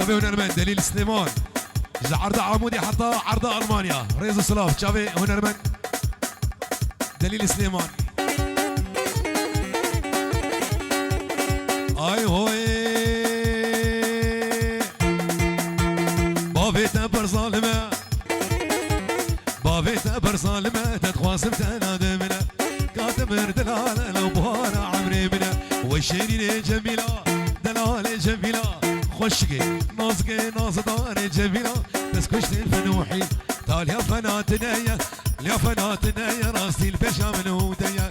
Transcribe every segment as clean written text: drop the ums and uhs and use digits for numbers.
تشافي هنرمن دليل سليمان عرض عمودي حتى عرض المانيا ريزو سلاف تشافي هنرمن دليل سليمان اي هوي بابي تبر ظالمه بابي تبر ظالمه تتخواصم تنادمنا كاتمر دلال لو بهار عمري منا والشيرين جميله دلال جميله خشقي نازقي نازدار جميله تسكشت الفنوحي تعال يا فناتنا يا فناتنا يا راسي البشا من هوديا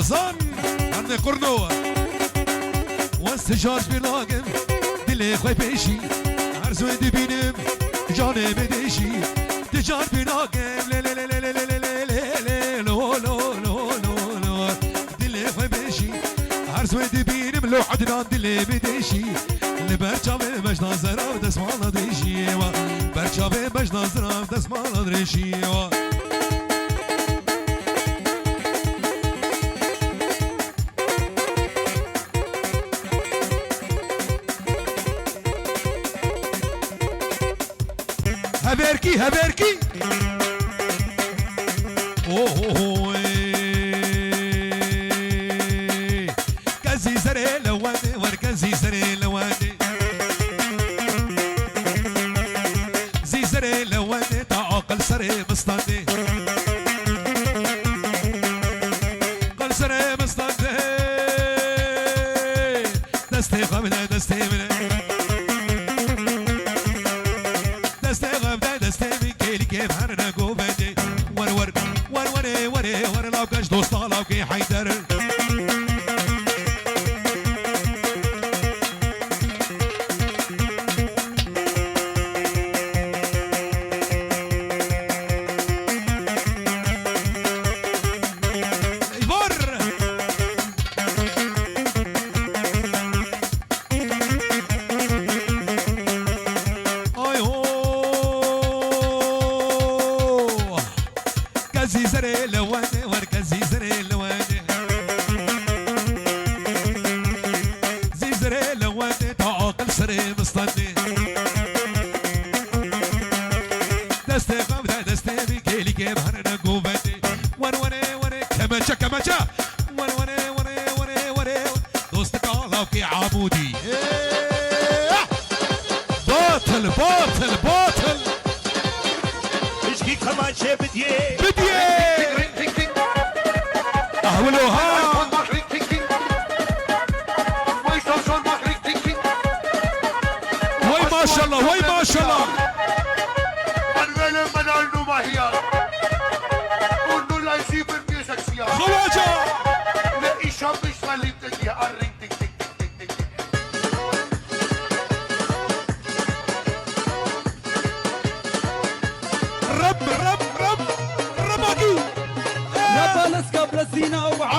وصان عندنا قرنوة واستجاج بلاقم دلي خوي بيشي عرزو دي بينم جاني بديشي تجار بلاقم لا لا لا لا لا لا لا لا لو لو لو لو لو دلي خوي بيشي عرزو دي بينم لو عدنان دلي بديشي اللي برشابي باش نظرة دسمالة ديشي برشابي باش نظرة دسمالة دريشي هبركي هبركي اوه كزي سري لواني وركزي سري لواني زي سري لواني تعقل سري مستندي قل سري مستندي دستي غمنا دستي منا دوست علاقي حيدر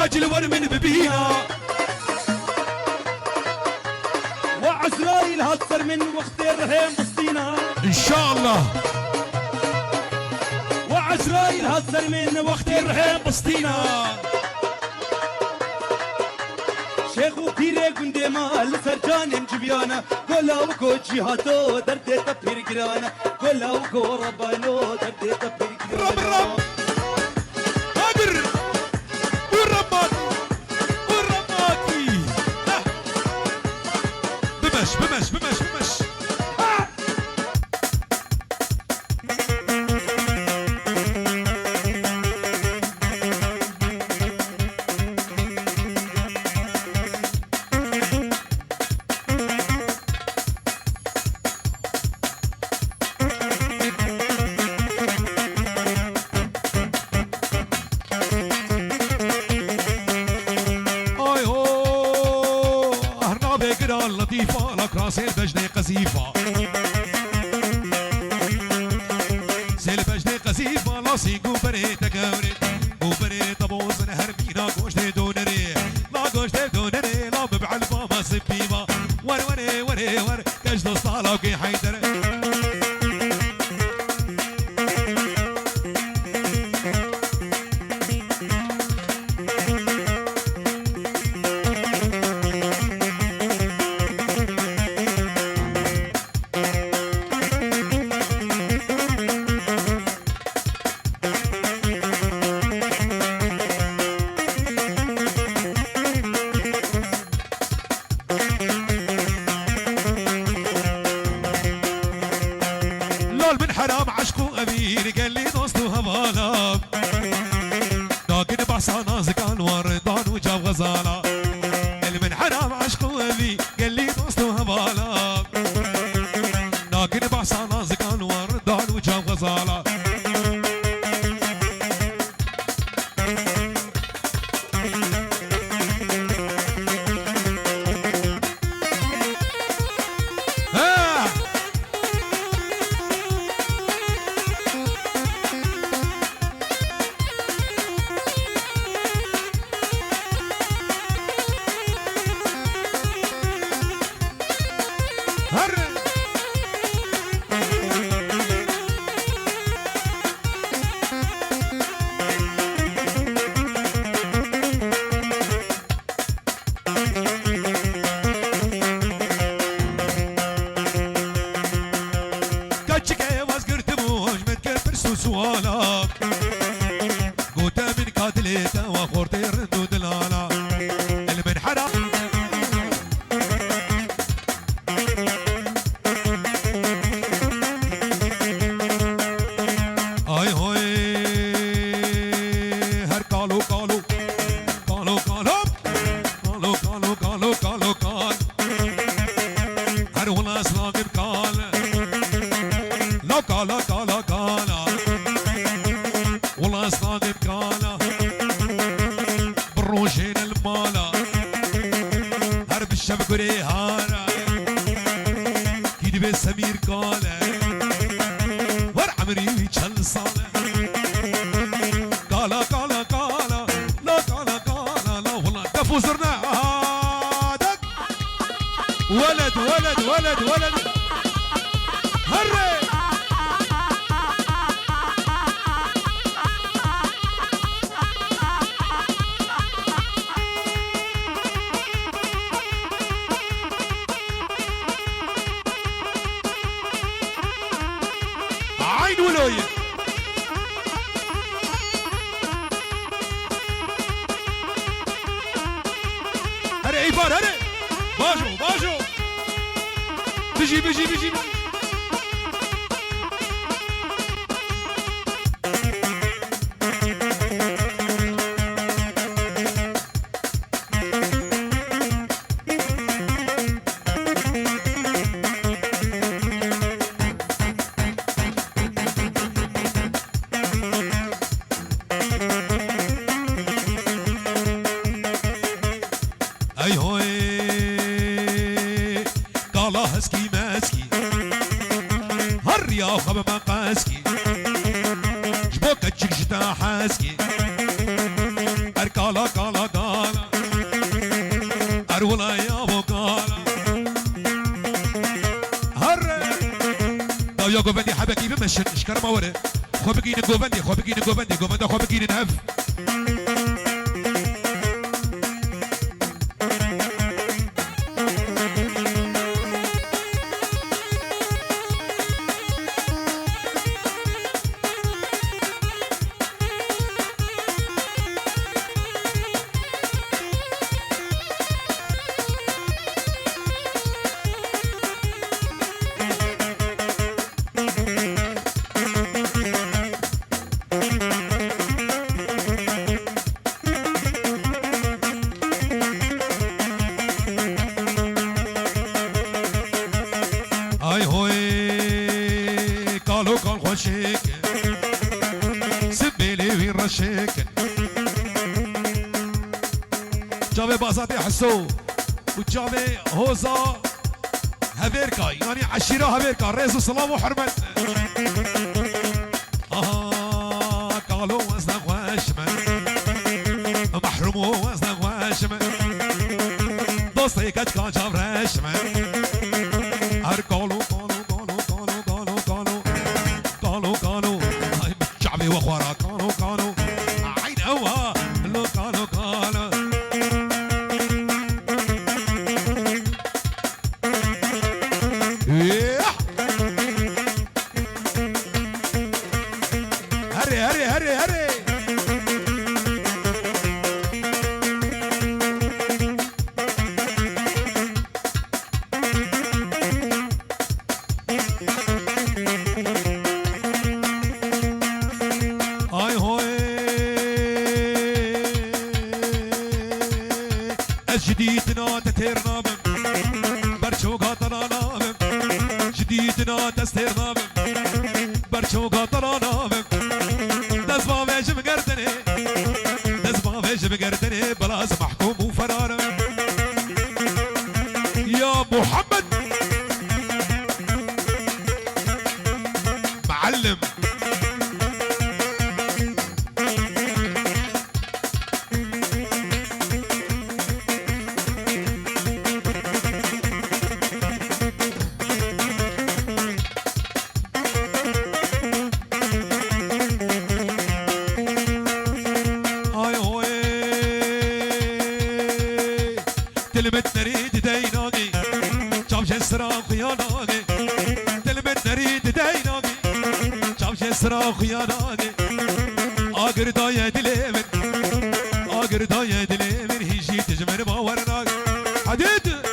عاجل ورمن ببينا وعزرايل هتصر من واختار رهيم بسطينا ان شاء الله عزرايل هزر من وقت الرحم بسطينا شيخ وبيري قندي مال فرجان جبيانا قولا وكو جهاتو دردي تبير قرانا قولا وكو ربانو دردي تبير قرانا قادر والرماكي والرماكي بمش بمش بمش بمش لطيفة لك راسي البجنة قزيفة سيل بجنة قزيفة لاسي قوبري تكوري قوبري طبوز نهربينا قوشتي دونري لا قوشتي دونري لا ببعلبا ما سبيما ور وري وري ور كجد صالة وكي حيدر حرام عشقو أمير قال لي دوستو هبالا لكن بحصى نازك أنوار دان وجاب غزالة من حرام عشقو أمير قال لي دوستو هبالا لكن بحصى نازك أنوار دان وجاب غزالة سوالا قوتا من قاتليتا وخورتي ردو دلالا المن حرام اي هوي هر قالو قالو قالو قالو قالو قالو قالو قالو قال هر ولا اسلاقب قال لا قالا قالا قالا والله صادق قاله بالروجين الماله هرب الشبك وريهانه كيدبي سمير قاله ور عمري يتشل صاله قاله قاله قاله لا قاله قاله لا والله كفو زرنا هادك ولد ولد ولد ولد هري عين ولوية هري عيفان هري باجو باجو بيجي بيجي بيجي اي هوي قالا هسكي ماسكي هالريا خب مقاسكي جبوك تشك جتا حاسكي اركالا كالا كالا ارولا يا ابو كالا هر داو ياكو بدي حبكي بمشن اشكر موري خو بگین گوبندی خو بگین گوبندی گوبنده خو بگین نف ای هوی کالو کال خوشک سبیلی وی رشک جاوه بازاتی حسو و جاوه هوزا هفيركا يعني عشيرة هفيركا رئيس السلام وحرمت قالوا وزنك واشمن محروم وزنك واشمن دوستي كان جاب رشمن قالوا قالوا هاي شعبي واخوارا قالوا عين هوا قالوا هري اي هوي الجديدنا تتيرنا برشوقا طرانا جديدنا تستيرنا برشوقا طرانا دزما فيش بقردني بلاز محكوم وفرارة يا محمد معلم تلمت نريد ديناني جاب جسرا خياناني تلمت نريد ديناني جاب جسرا خياناني آقر دايا دليمن هيجي تجمر ما ورناك حديد